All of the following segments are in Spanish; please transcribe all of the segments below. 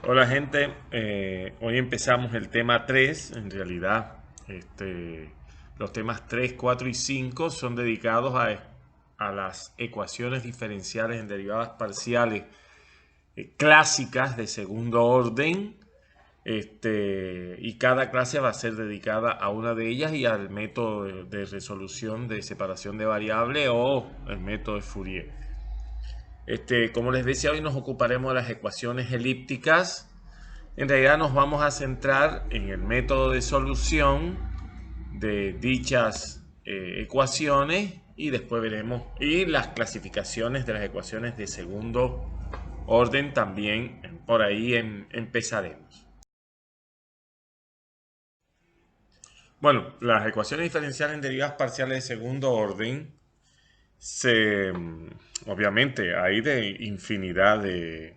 Hola gente, hoy empezamos el tema 3. En realidad los temas 3, 4 y 5 son dedicados a las ecuaciones diferenciales en derivadas parciales clásicas de segundo orden. Y cada clase va a ser dedicada a una de ellas y al método de resolución de separación de variable o el método de Fourier. Como les decía, hoy nos ocuparemos de las ecuaciones elípticas. En realidad nos vamos a centrar en el método de solución de dichas ecuaciones y después veremos y las clasificaciones de las ecuaciones de segundo orden también por ahí empezaremos. Bueno, las ecuaciones diferenciales en derivadas parciales de segundo orden obviamente hay de infinidad de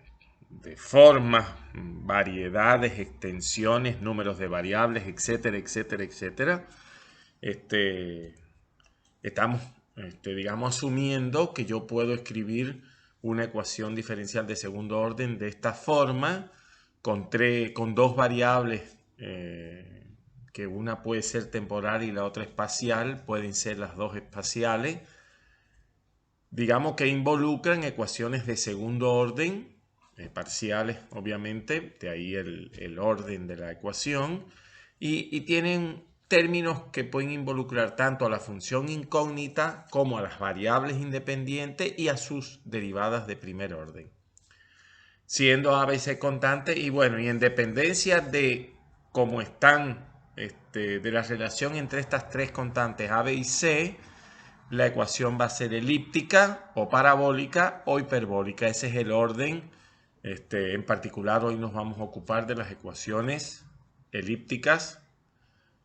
formas, variedades, extensiones, números de variables, etcétera, etcétera, etcétera. Este, Estamos, digamos, asumiendo que yo puedo escribir una ecuación diferencial de segundo orden de esta forma, con dos variables, que una puede ser temporal y la otra espacial, pueden ser las dos espaciales, digamos que involucran ecuaciones de segundo orden, parciales obviamente, de ahí el orden de la ecuación, y tienen términos que pueden involucrar tanto a la función incógnita como a las variables independientes y a sus derivadas de primer orden, siendo A, B, C constantes. Y bueno, y en dependencia de cómo están, de la relación entre estas tres constantes A, B y C, la ecuación va a ser elíptica o parabólica o hiperbólica. Ese es el orden. En particular, hoy nos vamos a ocupar de las ecuaciones elípticas,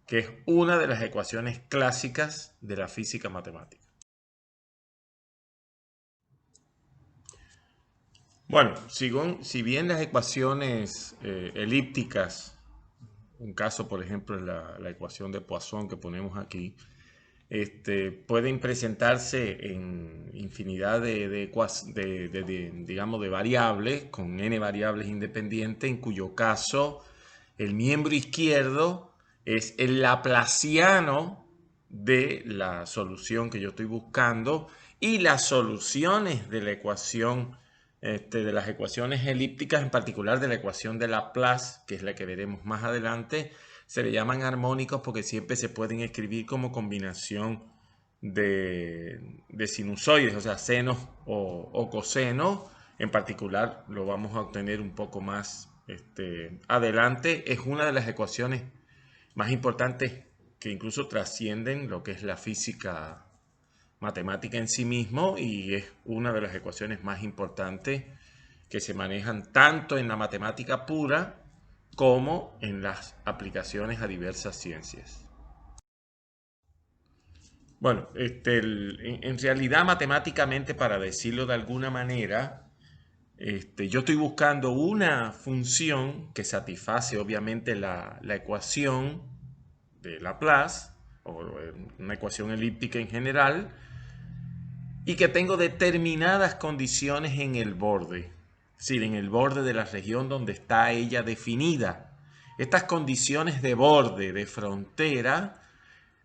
que es una de las ecuaciones clásicas de la física matemática. Bueno, si bien las ecuaciones elípticas, un caso por ejemplo es la ecuación de Poisson que ponemos aquí, pueden presentarse en infinidad digamos, de variables, con n variables independientes, en cuyo caso el miembro izquierdo es el laplaciano de la solución que yo estoy buscando, y las soluciones de la ecuación, de las ecuaciones elípticas, en particular de la ecuación de Laplace, que es la que veremos más adelante, se le llaman armónicos porque siempre se pueden escribir como combinación de sinusoides, o sea, senos o cosenos. En particular, lo vamos a obtener un poco más adelante. Es una de las ecuaciones más importantes que incluso trascienden lo que es la física matemática en sí mismo, y es una de las ecuaciones más importantes que se manejan tanto en la matemática pura como en las aplicaciones a diversas ciencias. Bueno, en realidad matemáticamente, para decirlo de alguna manera, yo estoy buscando una función que satisface obviamente la ecuación de Laplace, o una ecuación elíptica en general, y que tengo determinadas condiciones en el borde, es decir, en el borde de la región donde está ella definida. Estas condiciones de borde, de frontera,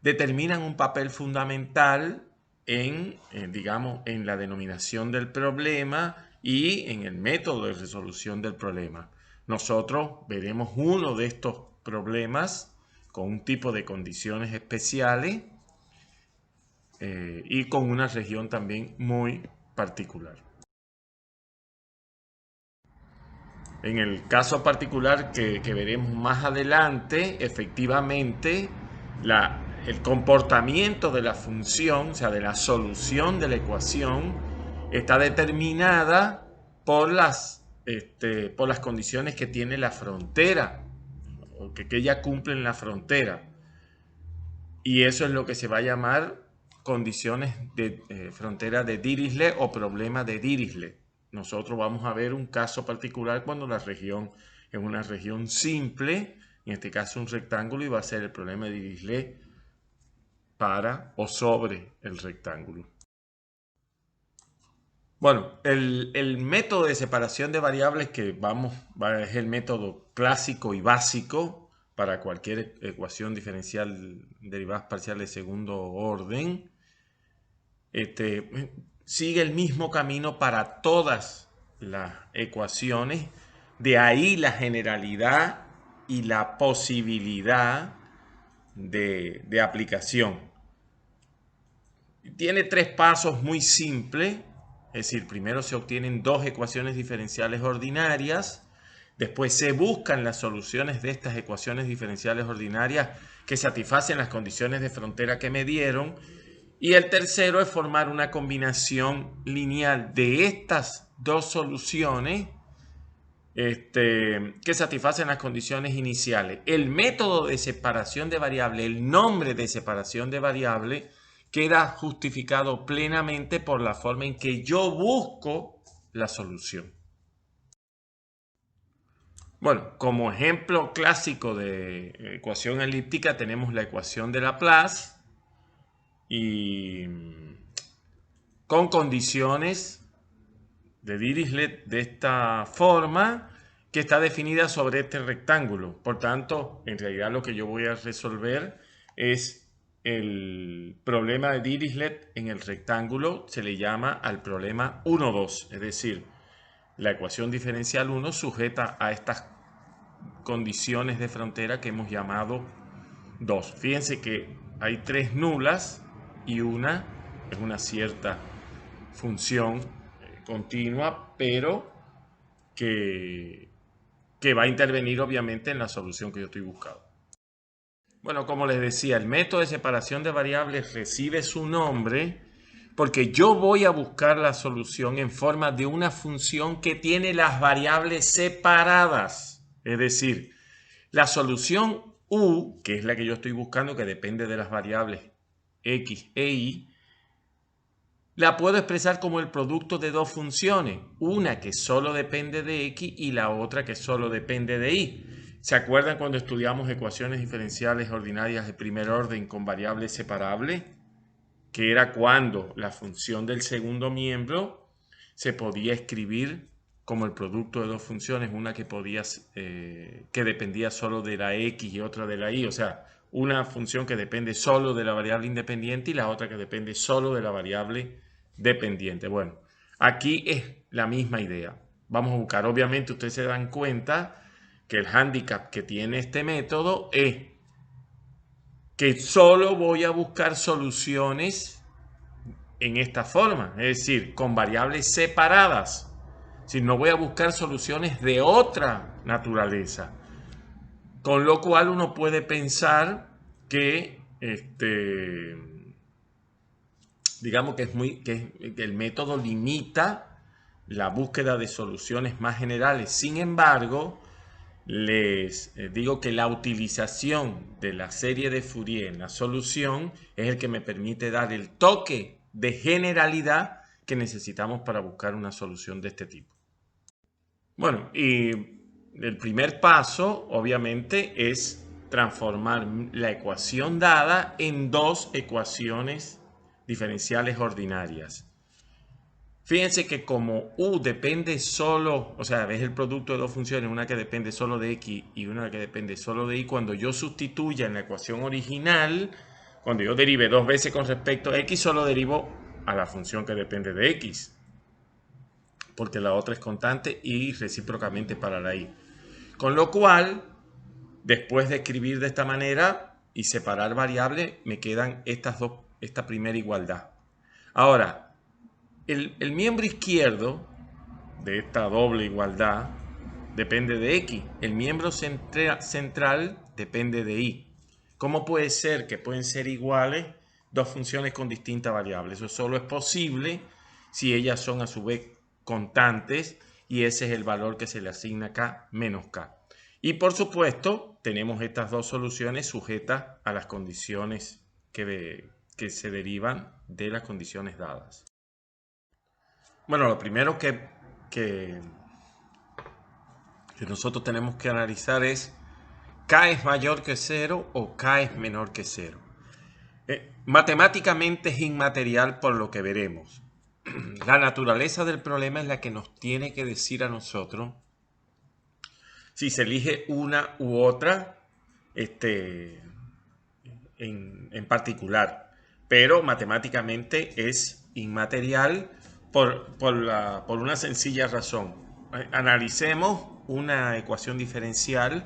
determinan un papel fundamental digamos, en la denominación del problema y en el método de resolución del problema. Nosotros veremos uno de estos problemas con un tipo de condiciones especiales, y con una región también muy particular. En el caso particular que veremos más adelante, efectivamente, el comportamiento de la función, o sea, de la solución de la ecuación, está determinada por las condiciones que tiene la frontera, o que ella cumple en la frontera. Y eso es lo que se va a llamar condiciones de frontera de Dirichlet o problema de Dirichlet. Nosotros vamos a ver un caso particular cuando la región es una región simple, en este caso un rectángulo, y va a ser el problema de Dirichlet para o sobre el rectángulo. Bueno, el método de separación de variables es el método clásico y básico para cualquier ecuación diferencial derivadas parciales de segundo orden. Sigue el mismo camino para todas las ecuaciones. De ahí la generalidad y la posibilidad de aplicación. Tiene tres pasos muy simples. Es decir, primero se obtienen dos ecuaciones diferenciales ordinarias, después se buscan las soluciones de estas ecuaciones diferenciales ordinarias que satisfacen las condiciones de frontera que me dieron, y el tercero es formar una combinación lineal de estas dos soluciones que satisfacen las condiciones iniciales. El método de separación de variable, el nombre de separación de variable, queda justificado plenamente por la forma en que yo busco la solución. Bueno, como ejemplo clásico de ecuación elíptica tenemos la ecuación de Laplace y con condiciones de Dirichlet de esta forma, que está definida sobre este rectángulo. Por tanto, en realidad lo que yo voy a resolver es el problema de Dirichlet en el rectángulo. Se le llama al problema 1,2, es decir, la ecuación diferencial 1 sujeta a estas condiciones de frontera que hemos llamado 2. Fíjense que hay tres nulas y una es una cierta función continua, pero que va a intervenir obviamente en la solución que yo estoy buscando. Bueno, como les decía, el método de separación de variables recibe su nombre porque yo voy a buscar la solución en forma de una función que tiene las variables separadas. Es decir, la solución u, que es la que yo estoy buscando, que depende de las variables x e y, la puedo expresar como el producto de dos funciones, una que solo depende de x y la otra que solo depende de y. ¿Se acuerdan cuando estudiamos ecuaciones diferenciales ordinarias de primer orden con variables separables? Que era cuando la función del segundo miembro se podía escribir como el producto de dos funciones, una que dependía solo de la x y otra de la y, o sea, una función que depende solo de la variable independiente y la otra que depende solo de la variable dependiente. Bueno, aquí es la misma idea. Vamos a buscar, obviamente ustedes se dan cuenta que el hándicap que tiene este método es que solo voy a buscar soluciones en esta forma, es decir, con variables separadas. Si no voy a buscar soluciones de otra naturaleza. Con lo cual uno puede pensar que digamos que que el método limita la búsqueda de soluciones más generales. Sin embargo, les digo que la utilización de la serie de Fourier en la solución es el que me permite dar el toque de generalidad que necesitamos para buscar una solución de este tipo. Bueno, y el primer paso, obviamente, es transformar la ecuación dada en dos ecuaciones diferenciales ordinarias. Fíjense que como u depende solo, o sea, es el producto de dos funciones, una que depende solo de x y una que depende solo de y, cuando yo sustituya en la ecuación original, cuando yo derive dos veces con respecto a x, solo derivo a la función que depende de x, porque la otra es constante y recíprocamente para la y. Con lo cual, después de escribir de esta manera y separar variables, me quedan esta primera igualdad. Ahora, el miembro izquierdo de esta doble igualdad depende de x. El miembro central depende de y. ¿Cómo puede ser que pueden ser iguales dos funciones con distintas variables? Eso solo es posible si ellas son a su vez constantes y ese es el valor que se le asigna acá, menos k. Y por supuesto, tenemos estas dos soluciones sujetas a las condiciones que se derivan de las condiciones dadas. Bueno, lo primero que nosotros tenemos que analizar es k es mayor que 0 o k es menor que 0. Matemáticamente es inmaterial por lo que veremos. la naturaleza del problema es la que nos tiene que decir a nosotros si se elige una u otra en particular. Pero matemáticamente es inmaterial por una sencilla razón. Analicemos una ecuación diferencial.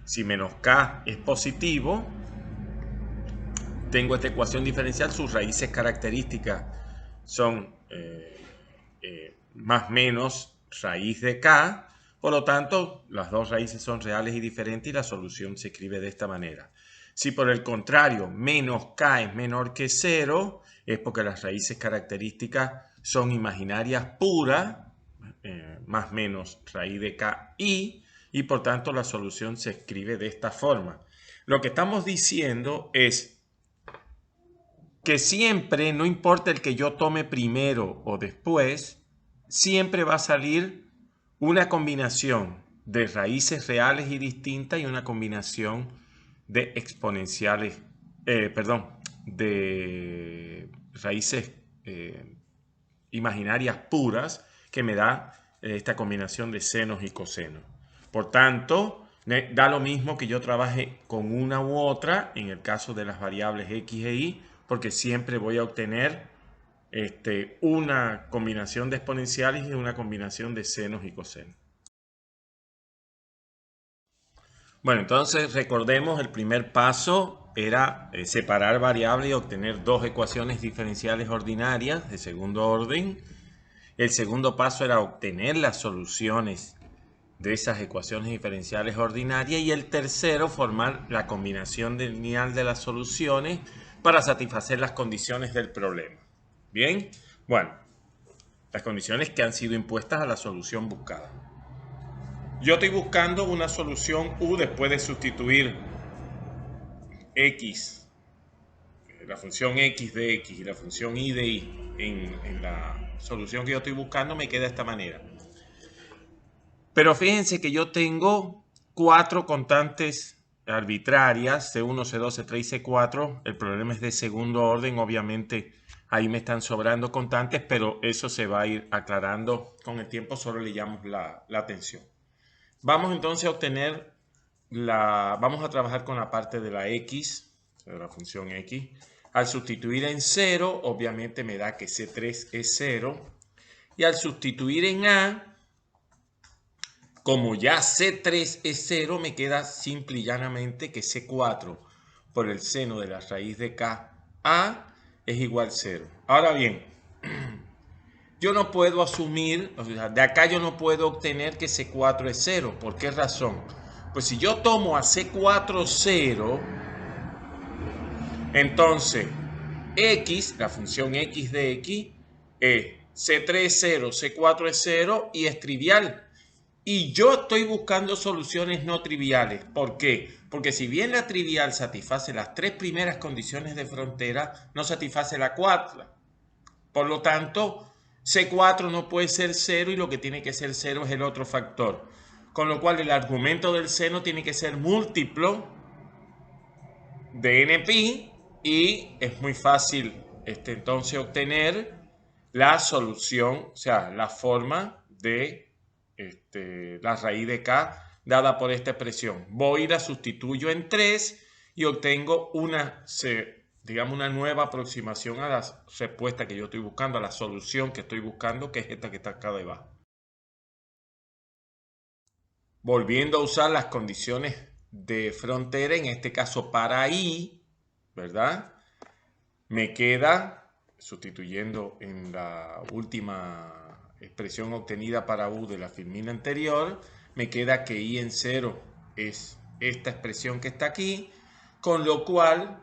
Si menos k es positivo, tengo esta ecuación diferencial, sus raíces características son más menos raíz de k, por lo tanto las dos raíces son reales y diferentes y la solución se escribe de esta manera. Si por el contrario menos k es menor que 0, es porque las raíces características son imaginarias puras, más menos raíz de k y por tanto la solución se escribe de esta forma. Lo que estamos diciendo es que siempre, no importa el que yo tome primero o después, siempre va a salir una combinación de raíces reales y distintas y una combinación de exponenciales, de raíces imaginarias puras que me da esta combinación de senos y cosenos. Por tanto, da lo mismo que yo trabaje con una u otra en el caso de las variables x e y, porque siempre voy a obtener una combinación de exponenciales y una combinación de senos y cosenos. Bueno, entonces recordemos el primer paso era separar variables y obtener dos ecuaciones diferenciales ordinarias de segundo orden. El segundo paso era obtener las soluciones de esas ecuaciones diferenciales ordinarias y el tercero formar la combinación lineal de las soluciones para satisfacer las condiciones del problema. Bien, bueno, las condiciones que han sido impuestas a la solución buscada. Yo estoy buscando una solución u después de sustituir x, la función x de x y la función y de y en la solución que yo estoy buscando, me queda de esta manera. Pero fíjense que yo tengo 4 constantes arbitrarias, C1, C2, C3 y C4. El problema es de segundo orden, obviamente ahí me están sobrando constantes, pero eso se va a ir aclarando con el tiempo, solo le llamamos la atención. Vamos entonces a obtener vamos a trabajar con la parte de la x, de la función x. Al sustituir en 0, obviamente me da que C3 es 0. Y al sustituir en A, como ya C3 es 0, me queda simple y llanamente que C4 por el seno de la raíz de K A es igual a 0. Ahora bien, yo no puedo asumir, o sea, de acá yo no puedo obtener que C4 es 0. ¿Por qué razón? Pues si yo tomo a C4 0, entonces x, la función x de x, es C3 es 0, C4 es 0 y es trivial. Y yo estoy buscando soluciones no triviales. ¿Por qué? Porque si bien la trivial satisface las 3 primeras condiciones de frontera, no satisface la cuarta. Por lo tanto, C4 no puede ser 0 y lo que tiene que ser 0 es el otro factor. Con lo cual el argumento del seno tiene que ser múltiplo de npi y es muy fácil entonces obtener la solución, o sea, la forma de la raíz de k dada por esta expresión. Voy y la sustituyo en 3 y obtengo digamos, una nueva aproximación a la respuesta que yo estoy buscando, a la solución que estoy buscando, que es esta que está acá debajo. Volviendo a usar las condiciones de frontera, en este caso para i, ¿verdad? Me queda, sustituyendo en la última expresión obtenida para u de la filmina anterior, me queda que i en 0 es esta expresión que está aquí, con lo cual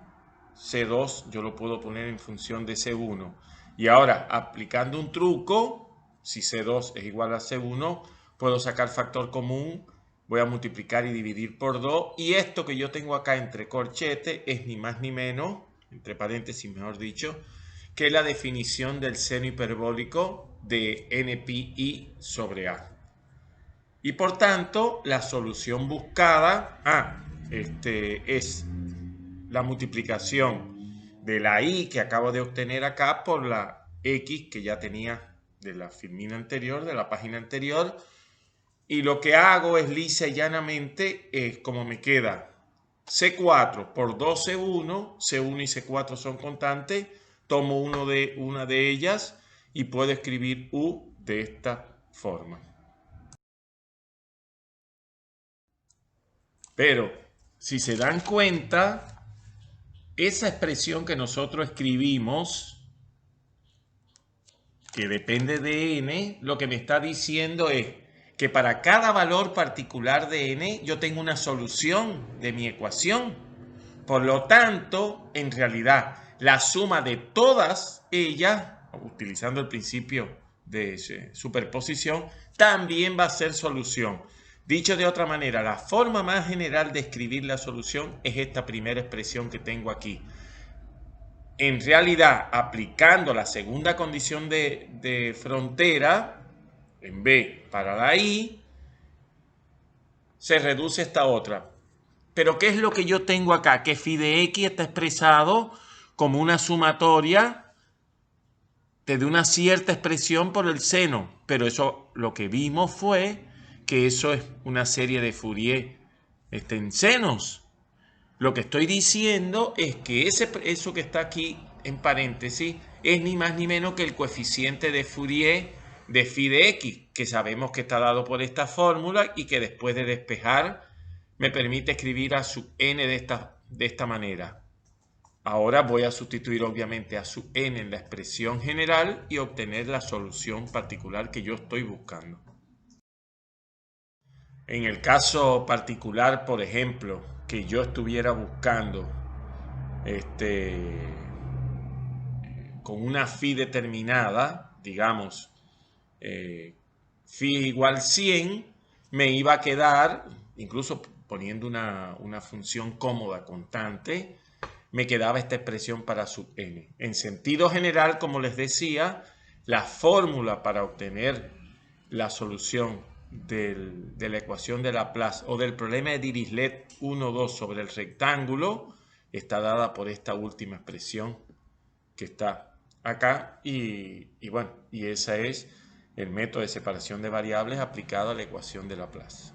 C2 yo lo puedo poner en función de C1. Y ahora, aplicando un truco, si C2 es igual a C1, puedo sacar factor común, voy a multiplicar y dividir por 2, y esto que yo tengo acá entre corchetes es ni más ni menos, entre paréntesis mejor dicho, que la definición del seno hiperbólico de npi sobre A. Y por tanto, la solución buscada es la multiplicación de la i que acabo de obtener acá por la X que ya tenía de la filmina anterior, de la página anterior. Y lo que hago es lisa y llanamente, como me queda C4 por 2 C1, C1 y C4 son constantes, tomo una de ellas y puedo escribir U de esta forma. Pero si se dan cuenta, esa expresión que nosotros escribimos, que depende de n, lo que me está diciendo es que para cada valor particular de n yo tengo una solución de mi ecuación. Por lo tanto, en realidad, la suma de todas ellas, utilizando el principio de superposición, también va a ser solución. Dicho de otra manera, la forma más general de escribir la solución es esta primera expresión que tengo aquí. En realidad, aplicando la segunda condición de frontera, en B para la I, se reduce esta otra. Pero ¿qué es lo que yo tengo acá? Que phi de x está expresado como una sumatoria de una cierta expresión por el seno. Pero eso lo que vimos fue que eso es una serie de Fourier en senos. Lo que estoy diciendo es que eso que está aquí en paréntesis es ni más ni menos que el coeficiente de Fourier de phi de x, que sabemos que está dado por esta fórmula y que después de despejar me permite escribir a sub n de esta manera. Ahora voy a sustituir obviamente a sub n en la expresión general y obtener la solución particular que yo estoy buscando. En el caso particular, por ejemplo, que yo estuviera buscando con una phi determinada, digamos, phi igual 100, me iba a quedar, incluso poniendo una función cómoda constante, me quedaba esta expresión para sub n. En sentido general, como les decía, la fórmula para obtener la solución de la ecuación de Laplace o del problema de Dirichlet 1,2 sobre el rectángulo está dada por esta última expresión que está acá y bueno, y ese es el método de separación de variables aplicado a la ecuación de Laplace.